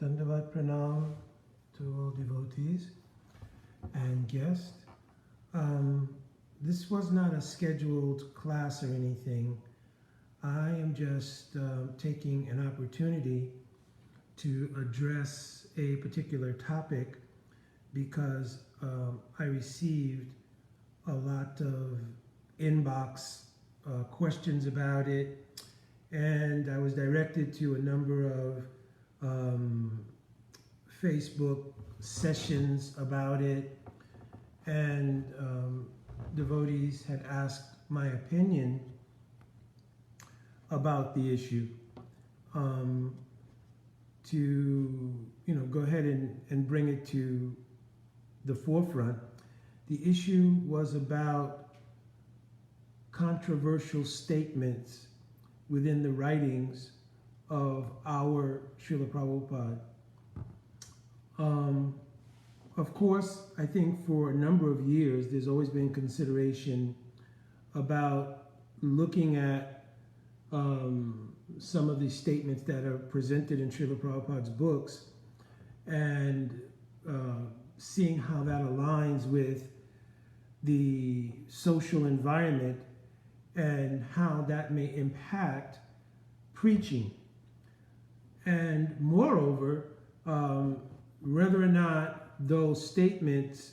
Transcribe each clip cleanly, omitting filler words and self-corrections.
Dandavat Pranam to all devotees and guests. This was not a scheduled class or anything. I am just taking an opportunity to address a particular topic because I received a lot of inbox questions about it, and I was directed to a number of Facebook sessions about it, and devotees had asked my opinion about the issue, to go ahead and bring it to the forefront. The issue was about controversial statements within the writings of our Srila Prabhupada. Of course, I think for a number of years, there's always been consideration about looking at some of these statements that are presented in Srila Prabhupada's books and seeing how that aligns with the social environment and how that may impact preaching. And moreover, whether or not those statements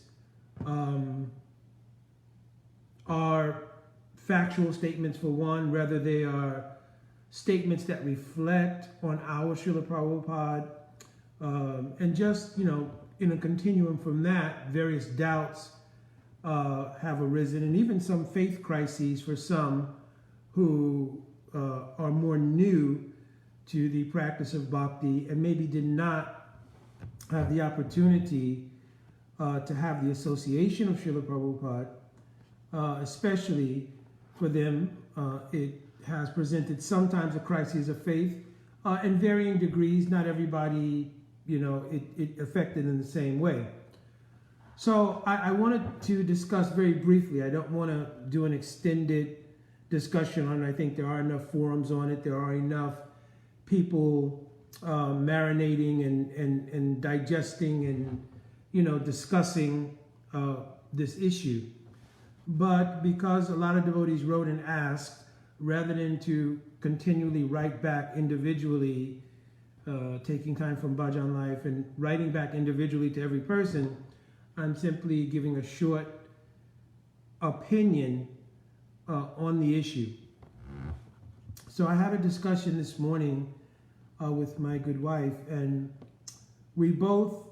are factual statements for one, whether they are statements that reflect on our Srila Prabhupada, and just, in a continuum from that, various doubts have arisen, and even some faith crises for some who are more new to the practice of bhakti and maybe did not have the opportunity to have the association of Srila Prabhupada. Especially for them, it has presented sometimes a crisis of faith in varying degrees. Not everybody, it affected in the same way. So I wanted to discuss very briefly. I don't want to do an extended discussion on it. I think there are enough forums on it. There are enough people marinating and digesting and discussing this issue. But because a lot of devotees wrote and asked, rather than to continually write back individually, taking time from Bhajan Life and writing back individually to every person, I'm simply giving a short opinion on the issue. So I had a discussion this morning with my good wife, and we both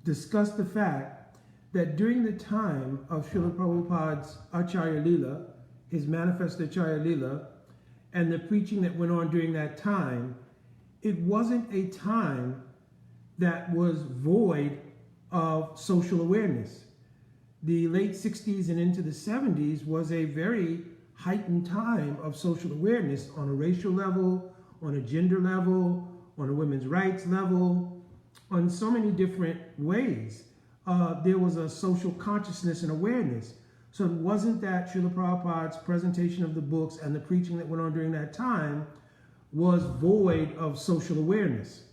discussed the fact that during the time of Srila Prabhupada's Acharya Lila, his manifest Acharya Lila, and the preaching that went on during that time, it wasn't a time that was void of social awareness. The late 60s and into the 70s was a very heightened time of social awareness on a racial level, on a gender level, on a women's rights level, on so many different ways. There was a social consciousness and awareness. So it wasn't that Srila Prabhupada's presentation of the books and the preaching that went on during that time was void of social awareness.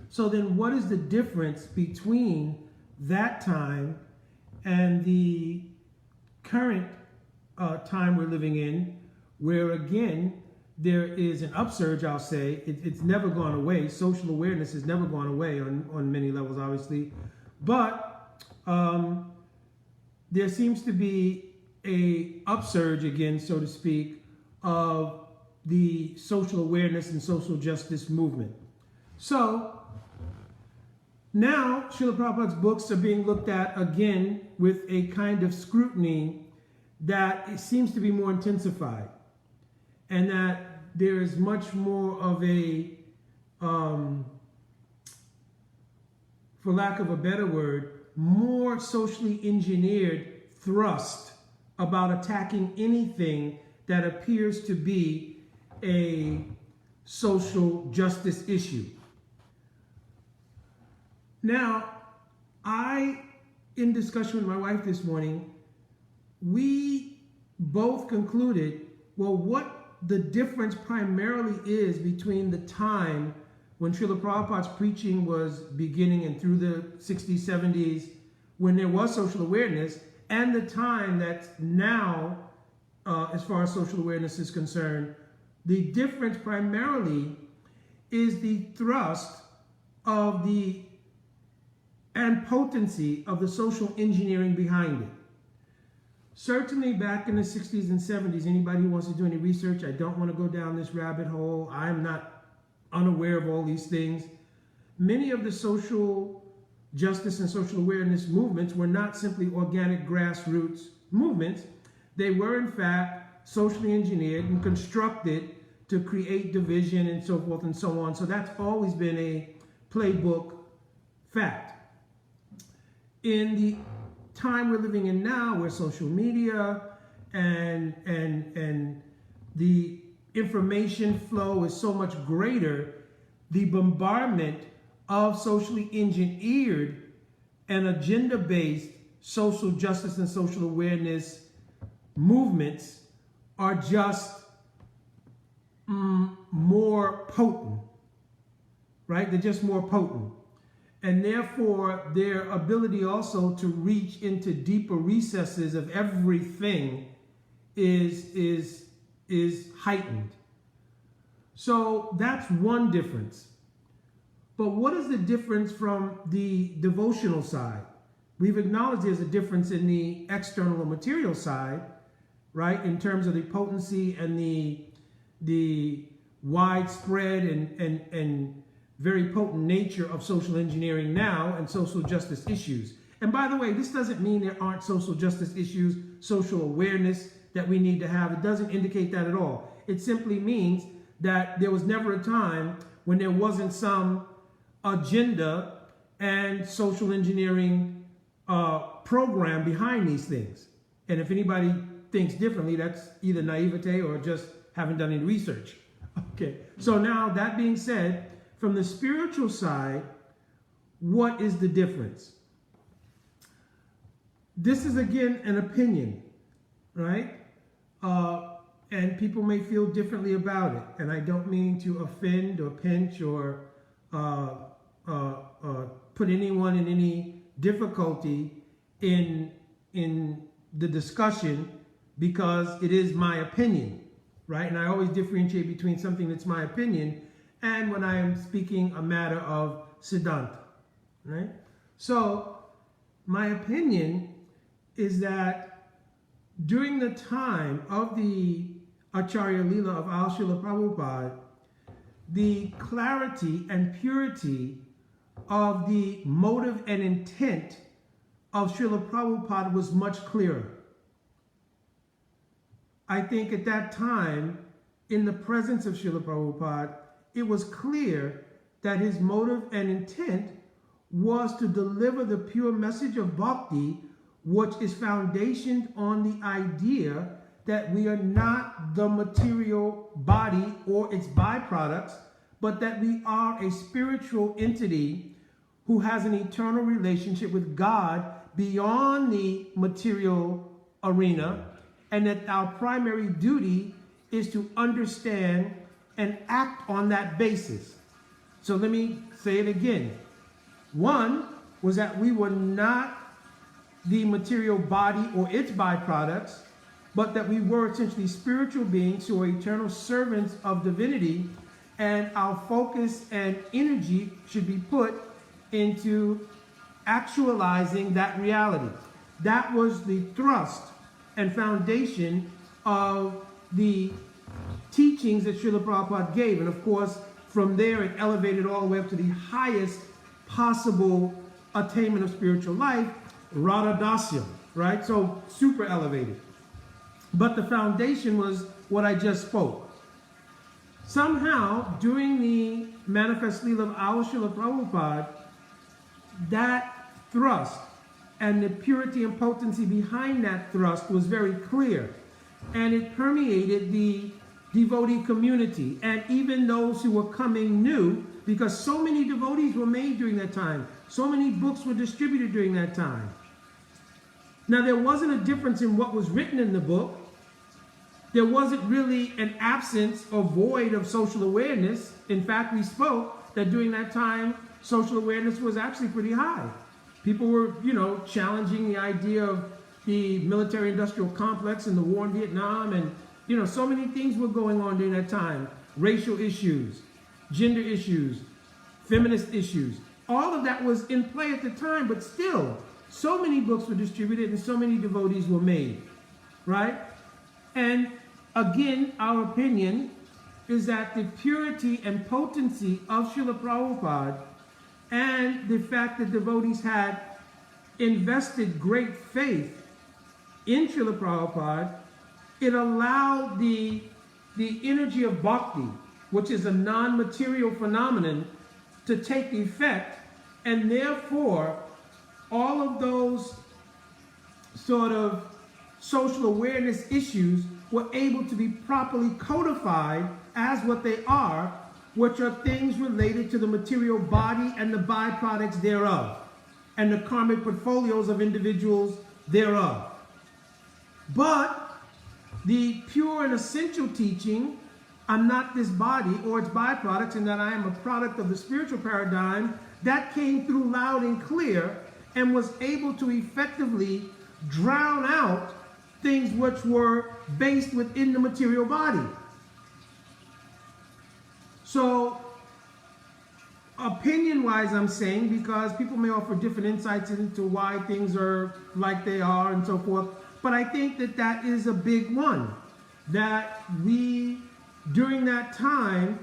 So then what is the difference between that time and the current time we're living in, where again, there is an upsurge, I'll say. It's never gone away. Social awareness has never gone away on many levels, obviously. But there seems to be a upsurge again, so to speak, of the social awareness and social justice movement. So now Srila Prabhupada's books are being looked at again with a kind of scrutiny that it seems to be more intensified, and that there is much more of a, for lack of a better word, more socially engineered thrust about attacking anything that appears to be a social justice issue. Now, in discussion with my wife this morning, we both concluded, well, what the difference primarily is between the time when Srila Prabhupada's preaching was beginning and through the 60s, 70s, when there was social awareness, and the time that's now, as far as social awareness is concerned. The difference primarily is the thrust of the and potency of the social engineering behind it. Certainly back in the 60s and 70s, anybody who wants to do any research, I don't want to go down this rabbit hole. I'm not unaware of all these things. Many of the social justice and social awareness movements were not simply organic grassroots movements. They were, in fact, socially engineered and constructed to create division and so forth and so on. So that's always been a playbook fact. In the time we're living in now, where social media and the information flow is so much greater, the bombardment of socially engineered and agenda-based social justice and social awareness movements are just more potent, right? They're just more potent. And therefore, their ability also to reach into deeper recesses of everything is heightened. So that's one difference. But what is the difference from the devotional side? We've acknowledged there's a difference in the external or material side, right? In terms of the potency and the widespread and very potent nature of social engineering now and social justice issues. And by the way, this doesn't mean there aren't social justice issues, social awareness that we need to have. It doesn't indicate that at all. It simply means that there was never a time when there wasn't some agenda and social engineering program behind these things. And if anybody thinks differently, that's either naivete or just haven't done any research. Okay, so now that being said, from the spiritual side, what is the difference? This is, again, an opinion, right? And people may feel differently about it. And I don't mean to offend or pinch or put anyone in any difficulty in the discussion, because it is my opinion, right? And I always differentiate between something that's my opinion and when I am speaking a matter of Siddhanta, right? So my opinion is that during the time of the Acharya Leela of Al Srila Prabhupada, the clarity and purity of the motive and intent of Srila Prabhupada was much clearer. I think at that time, in the presence of Srila Prabhupada, it was clear that his motive and intent was to deliver the pure message of bhakti, which is foundationed on the idea that we are not the material body or its byproducts, but that we are a spiritual entity who has an eternal relationship with God beyond the material arena, and that our primary duty is to understand and act on that basis. So let me say it again. One was that we were not the material body or its byproducts, but that we were essentially spiritual beings who are eternal servants of divinity, and our focus and energy should be put into actualizing that reality. That was the thrust and foundation of the teachings that Srila Prabhupada gave. And of course, from there, it elevated all the way up to the highest possible attainment of spiritual life, Radha Dasya, right? So super elevated. But the foundation was what I just spoke. Somehow, during the manifest Leela of our Srila Prabhupada, that thrust and the purity and potency behind that thrust was very clear. And it permeated the devotee community and even those who were coming new, because so many devotees were made during that time. So many books were distributed during that time. Now, there wasn't a difference in what was written in the book, there wasn't really an absence or void of social awareness. In fact, we spoke that during that time, social awareness was actually pretty high. People were, challenging the idea of the military-industrial complex and the war in Vietnam, and, so many things were going on during that time. Racial issues, gender issues, feminist issues. All of that was in play at the time, but still, so many books were distributed and so many devotees were made, right? And again, our opinion is that the purity and potency of Srila Prabhupada and the fact that devotees had invested great faith in Srila Prabhupada, it allowed the energy of bhakti, which is a non-material phenomenon, to take effect, and therefore all of those sort of social awareness issues were able to be properly codified as what they are, which are things related to the material body and the byproducts thereof, and the karmic portfolios of individuals thereof. But the pure and essential teaching, I'm not this body or its byproducts, and that I am a product of the spiritual paradigm, that came through loud and clear and was able to effectively drown out things which were based within the material body. So, opinion-wise, I'm saying, because people may offer different insights into why things are like they are and so forth, but I think that that is a big one. That we, during that time,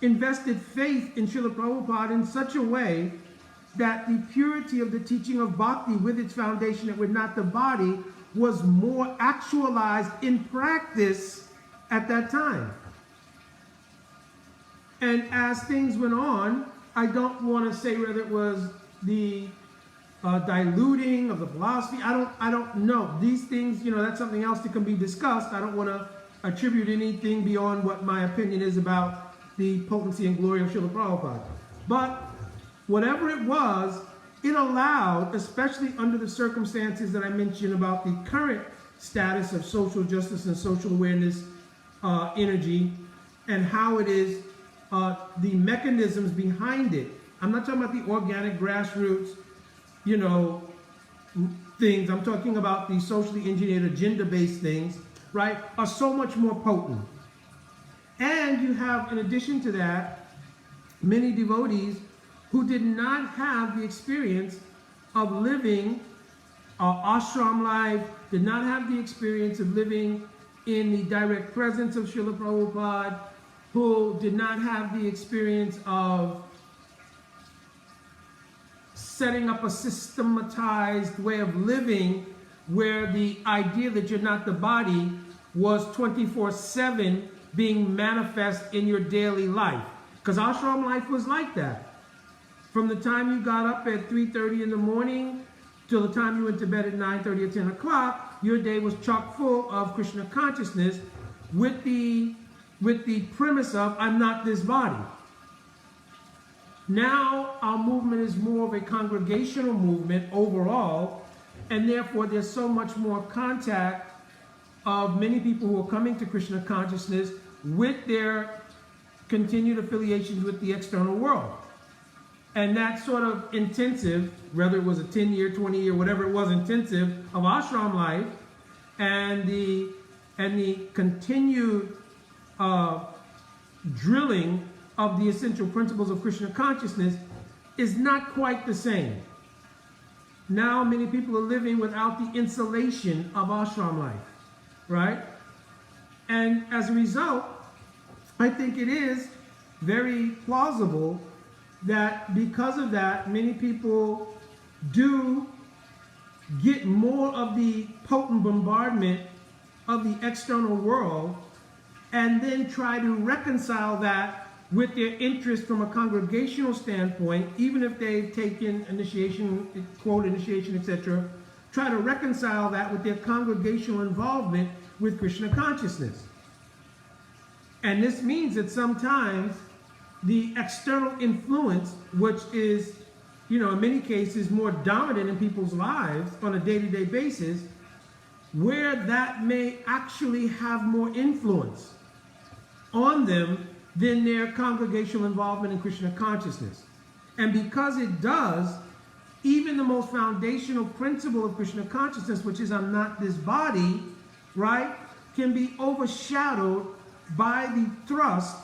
invested faith in Srila Prabhupada in such a way that the purity of the teaching of bhakti with its foundation that we're not the body was more actualized in practice at that time. And as things went on, I don't want to say whether it was the diluting of the philosophy. I don't know. These things, that's something else that can be discussed. I don't want to attribute anything beyond what my opinion is about the potency and glory of Srila Prabhupada. But whatever it was, it allowed, especially under the circumstances that I mentioned about the current status of social justice and social awareness energy, and how it is the mechanisms behind it. I'm not talking about the organic grassroots, things. I'm talking about the socially engineered agenda-based things, right, are so much more potent. And you have, in addition to that, many devotees who did not have the experience of living ashram life, did not have the experience of living in the direct presence of Srila Prabhupada, who did not have the experience of setting up a systematized way of living where the idea that you're not the body was 24/7 being manifest in your daily life. Because ashram life was like that. From the time you got up at 3:30 in the morning till the time you went to bed at 9:30 or 10 o'clock, your day was chock full of Krishna consciousness with the premise of, I'm not this body. Now our movement is more of a congregational movement overall, and therefore there's so much more contact of many people who are coming to Krishna consciousness with their continued affiliations with the external world. And that sort of intensive, whether it was a 10-year, 20-year, whatever it was, intensive of ashram life, and the continued drilling of the essential principles of Krishna consciousness is not quite the same. Now many people are living without the insulation of ashram life, right? And as a result, I think it is very plausible that because of that, many people do get more of the potent bombardment of the external world and then try to reconcile that with their interest from a congregational standpoint, even if they've taken initiation, quote initiation, etc., try to reconcile that with their congregational involvement with Krishna consciousness. And this means that sometimes the external influence, which is, in many cases more dominant in people's lives on a day-to-day basis, where that may actually have more influence on them than their congregational involvement in Krishna consciousness. And because it does, even the most foundational principle of Krishna consciousness, which is I'm not this body, right, can be overshadowed by the thrust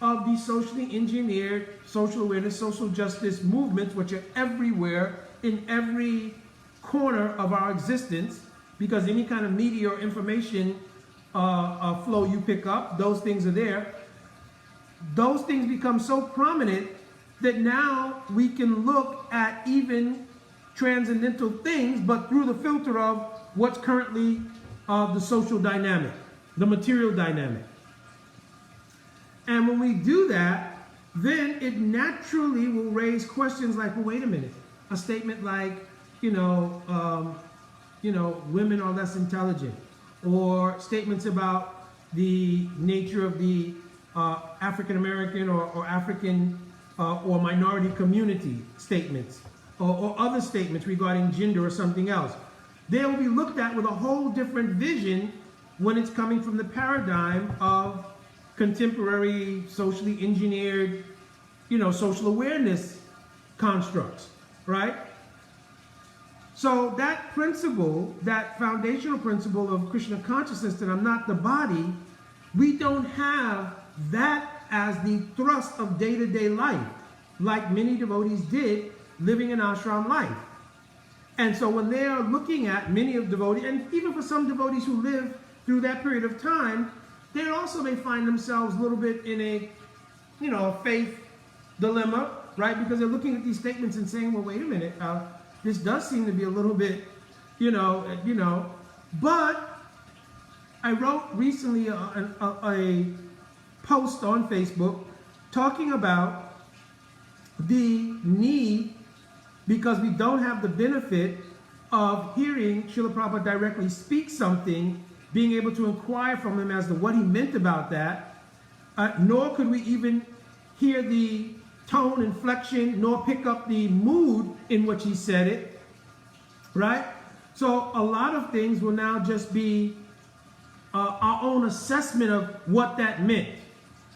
of the socially engineered social awareness, social justice movements, which are everywhere in every corner of our existence, because any kind of media or information flow you pick up, those things are there. Those things become so prominent that now we can look at even transcendental things, but through the filter of what's currently the social dynamic, the material dynamic. And when we do that, then it naturally will raise questions like, well, wait a minute, a statement like, women are less intelligent, or statements about the nature of the African American or African or minority community statements, or other statements regarding gender or something else. They will be looked at with a whole different vision when it's coming from the paradigm of contemporary socially engineered, social awareness constructs, right? So that principle, that foundational principle of Krishna consciousness, that I'm not the body, we don't have that as the thrust of day-to-day life, like many devotees did living an ashram life. And so when they are looking at many of devotees, and even for some devotees who live through that period of time, they also may find themselves a little bit in a, a faith dilemma, right? Because they're looking at these statements and saying, well, wait a minute, this does seem to be a little bit, but I wrote recently a post on Facebook talking about the need, because we don't have the benefit of hearing Srila Prabhupada directly speak something, being able to inquire from him as to what he meant about that, nor could we even hear the tone, inflection, nor pick up the mood in which he said it, right? So a lot of things will now just be our own assessment of what that meant.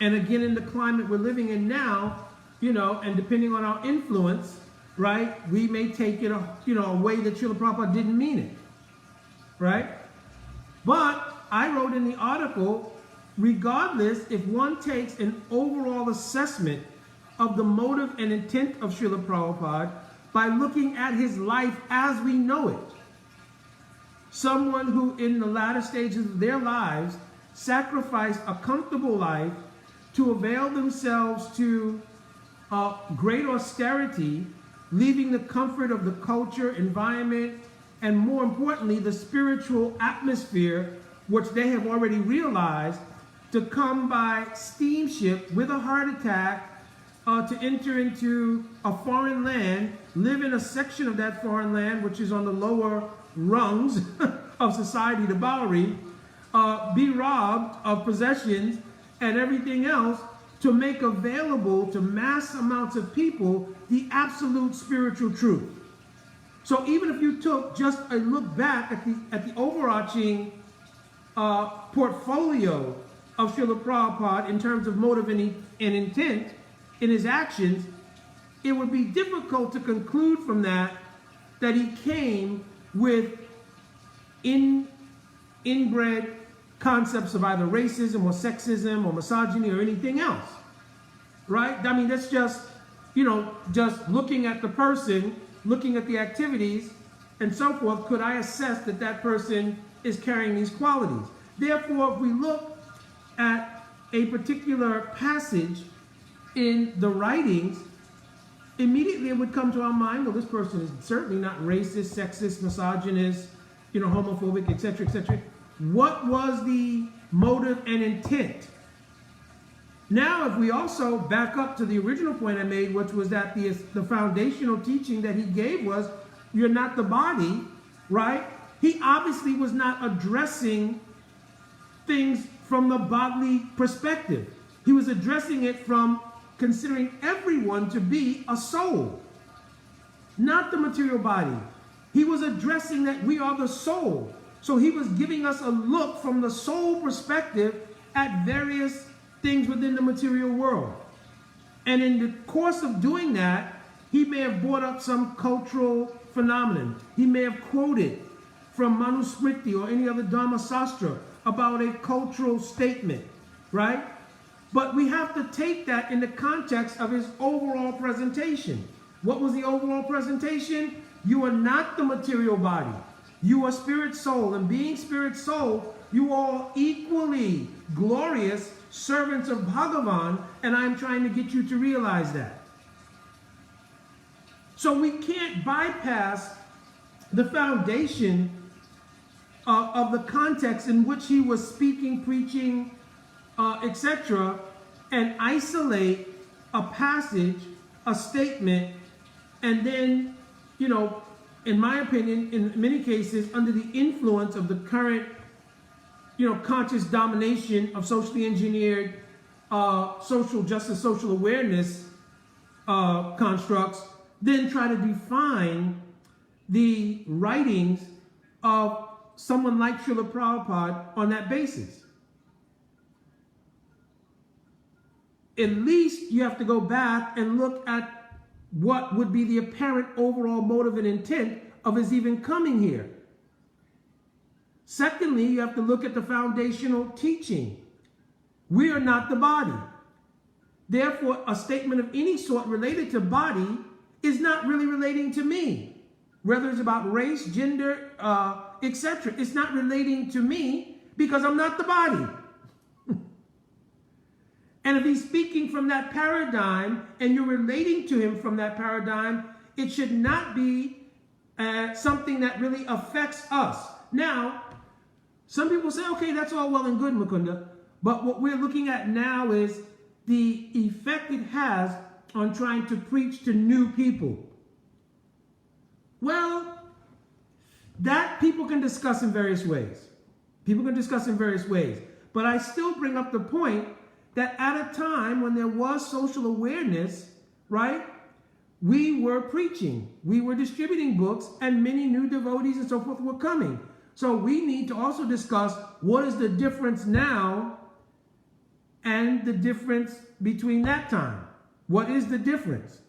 And again, in the climate we're living in now, and depending on our influence, right, we may take it, a way that Srila Prabhupada didn't mean it, right? But I wrote in the article, regardless, if one takes an overall assessment of the motive and intent of Srila Prabhupada by looking at his life as we know it, someone who in the latter stages of their lives sacrificed a comfortable life to avail themselves to great austerity, leaving the comfort of the culture, environment, and more importantly, the spiritual atmosphere, which they have already realized, to come by steamship with a heart attack to enter into a foreign land, live in a section of that foreign land, which is on the lower rungs of society, the Bowery, be robbed of possessions and everything else, to make available to mass amounts of people the absolute spiritual truth. So even if you took just a look back at the overarching portfolio of Srila Prabhupada in terms of motive and intent in his actions, it would be difficult to conclude from that he came with inbred concepts of either racism or sexism or misogyny or anything else, right? I mean, that's just, just looking at the person, looking at the activities and so forth, could I assess that that person is carrying these qualities? Therefore, if we look at a particular passage in the writings, immediately it would come to our mind, well, this person is certainly not racist, sexist, misogynist, homophobic, etc., etc. What was the motive and intent? Now, if we also back up to the original point I made, which was that the foundational teaching that he gave was, you're not the body, right? He obviously was not addressing things from the bodily perspective. He was addressing it from considering everyone to be a soul, not the material body. He was addressing that we are the soul. So he was giving us a look from the soul perspective at various things within the material world. And in the course of doing that, he may have brought up some cultural phenomenon. He may have quoted from Manusmriti or any other Dharma Sastra about a cultural statement, right? But we have to take that in the context of his overall presentation. What was the overall presentation? You are not the material body. You are spirit soul. And being spirit soul, you are equally glorious servants of Bhagavan, and I'm trying to get you to realize that. So we can't bypass the foundation of the context in which he was speaking, preaching, etc., and isolate a passage, a statement, and then, you know, in my opinion, in many cases, under the influence of the current, you know, conscious domination of socially engineered social justice, social awareness constructs, then try to define the writings of someone like Srila Prabhupada on that basis. At least you have to go back and look at what would be the apparent overall motive and intent of his even coming here. Secondly, you have to look at the foundational teaching. We are not the body. Therefore, a statement of any sort related to body is not really relating to me. Whether it's about race, gender, etc. It's not relating to me because I'm not the body. And if he's speaking from that paradigm and you're relating to him from that paradigm, it should not be something that really affects us. Now, some people say, okay, that's all well and good, Mukunda, but what we're looking at now is the effect it has on trying to preach to new people. Well, that people can discuss in various ways. People can discuss in various ways. But I still bring up the point that at a time when there was social awareness, right, we were preaching, we were distributing books, and many new devotees and so forth were coming. So we need to also discuss what is the difference now and the difference between that time. What is the difference?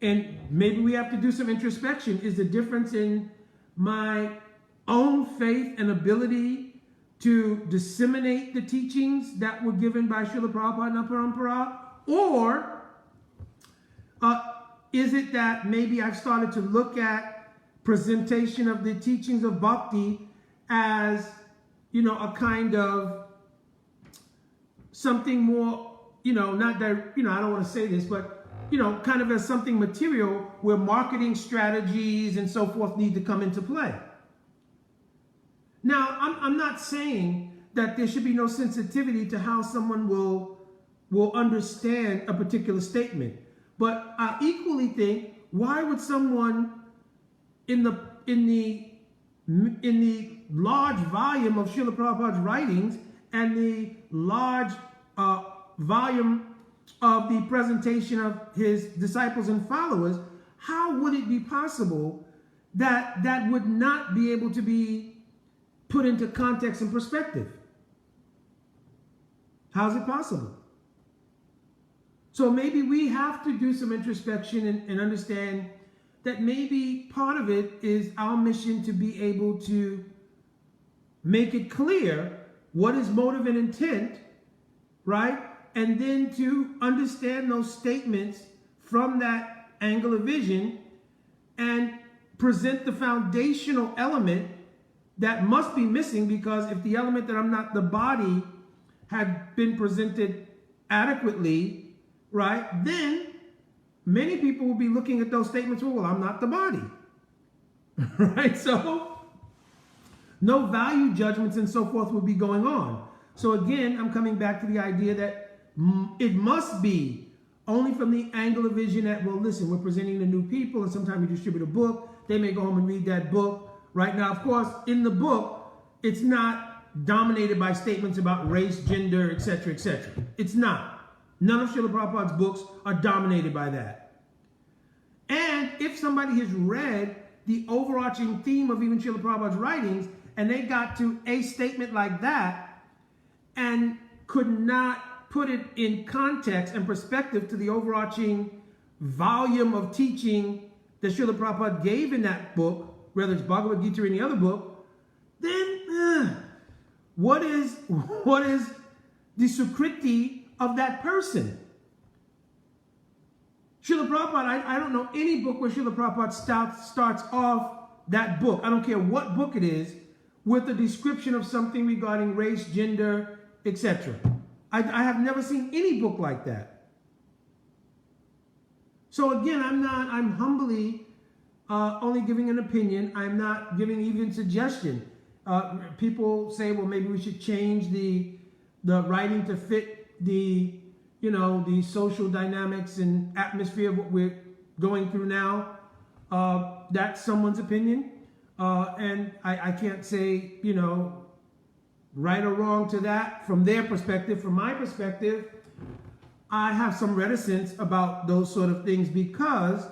And maybe we have to do some introspection. Is the difference in my own faith and ability to disseminate the teachings that were given by Srila Prabhupada and Parampara? Or is it that maybe I've started to look at presentation of the teachings of bhakti as, you know, a kind of something more, you know, not that, you know, I don't want to say this, but, you know, kind of as something material where marketing strategies and so forth need to come into play. Now, I'm not saying that there should be no sensitivity to how someone will understand a particular statement. But I equally think, why would someone in the large volume of Srila Prabhupada's writings and the large volume of the presentation of his disciples and followers, how would it be possible that that would not be able to be put into context and perspective? How's it possible? So maybe we have to do some introspection and understand that maybe part of it is our mission to be able to make it clear what is motive and intent, right? And then to understand those statements from that angle of vision and present the foundational element that must be missing, because if the element that I'm not the body had been presented adequately, right, then many people will be looking at those statements, well, I'm not the body, right? So no value judgments and so forth will be going on. So again, I'm coming back to the idea that it must be only from the angle of vision that, well, listen, we're presenting to new people, and sometimes we distribute a book. They may go home and read that book. Right now, of course, in the book, it's not dominated by statements about race, gender, etc., etc. It's not. None of Srila Prabhupada's books are dominated by that. And if somebody has read the overarching theme of even Srila Prabhupada's writings, and they got to a statement like that and could not put it in context and perspective to the overarching volume of teaching that Srila Prabhupada gave in that book, whether it's Bhagavad Gita or any other book, then what is the sukriti of that person? Srila Prabhupada, I don't know any book where Srila Prabhupada starts off that book, I don't care what book it is, with a description of something regarding race, gender, etc. I have never seen any book like that. So again, I'm humbly only giving an opinion. I'm not giving even suggestion. People say, well, maybe we should change the writing to fit the social dynamics and atmosphere of what we're going through now. That's someone's opinion. And I can't say, right or wrong to that from their perspective. From my perspective, I have some reticence about those sort of things because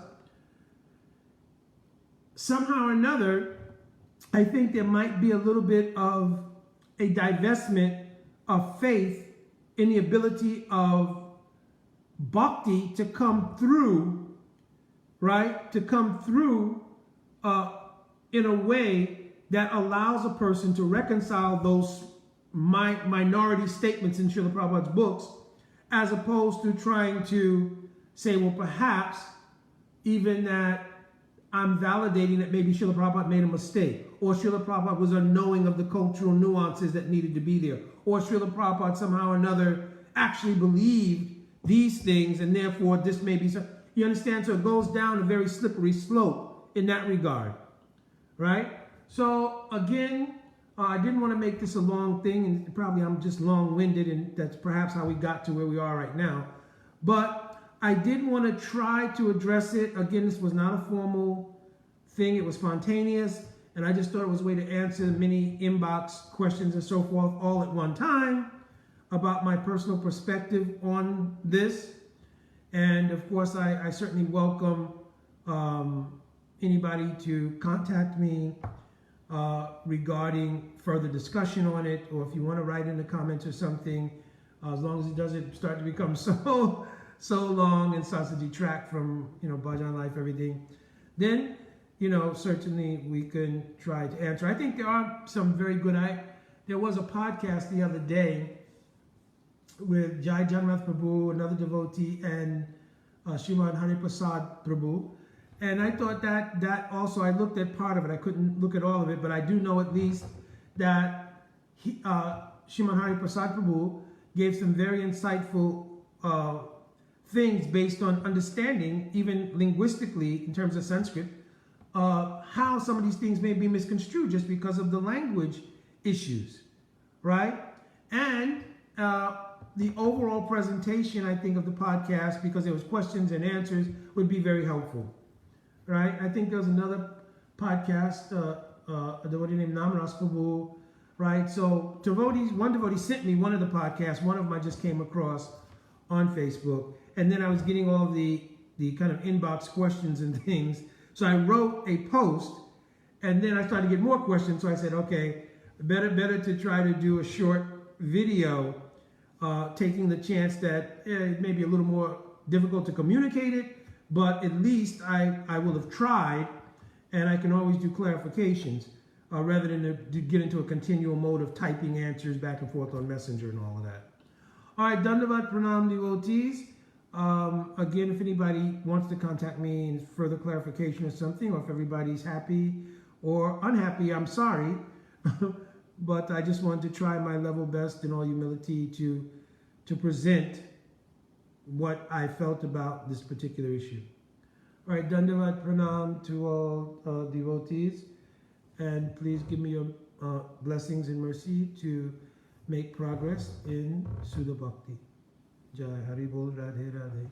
somehow or another, I think there might be a little bit of a divestment of faith in the ability of bhakti to come through, right? To come through in a way that allows a person to reconcile those minority statements in Srila Prabhupada's books, as opposed to trying to say, well, perhaps even that I'm validating that maybe Srila Prabhupada made a mistake, or Srila Prabhupada was unknowing of the cultural nuances that needed to be there, or Srila Prabhupada somehow or another actually believed these things, and therefore this may be so. You understand? So it goes down a very slippery slope in that regard, right? So again, I didn't want to make this a long thing, and probably I'm just long-winded, and that's perhaps how we got to where we are right now. But I did want to try to address it. Again, this was not a formal thing. It was spontaneous, and I just thought it was a way to answer many inbox questions and so forth all at one time about my personal perspective on this. And of course, I certainly welcome anybody to contact me regarding further discussion on it, or if you want to write in the comments or something, as long as it doesn't start to become so long and starts to detract from bhajan life, everything, then certainly we can try to answer. I think there are some very good. There was a podcast the other day with Jai Jagannath Prabhu, another devotee, and Sriman Harikatha Prabhu. And I thought that also, I looked at part of it. I couldn't look at all of it, but I do know at least that Sriman Harikatha Prabhu gave some very insightful things based on understanding, even linguistically, in terms of Sanskrit, how some of these things may be misconstrued just because of the language issues, right? And the overall presentation, I think, of the podcast, because there was questions and answers, would be very helpful. Right, I think there was another podcast, a devotee named Namaras Prabhu, right? So one devotee sent me one of the podcasts. One of them I just came across on Facebook, and then I was getting all the kind of inbox questions and things. So I wrote a post, and then I started to get more questions. So I said, okay, better to try to do a short video, taking the chance that it may be a little more difficult to communicate it, but at least I will have tried, and I can always do clarifications rather than to get into a continual mode of typing answers back and forth on Messenger and all of that. All right, Dandavat Pranam devotees. Again, if anybody wants to contact me in further clarification or something, or if everybody's happy or unhappy, I'm sorry. But I just wanted to try my level best in all humility to present what I felt about this particular issue. All right, Dandavat Pranam to all devotees, and please give me your blessings and mercy to make progress in Sudha Bhakti. Jai Hari Bol Radhe Radhe.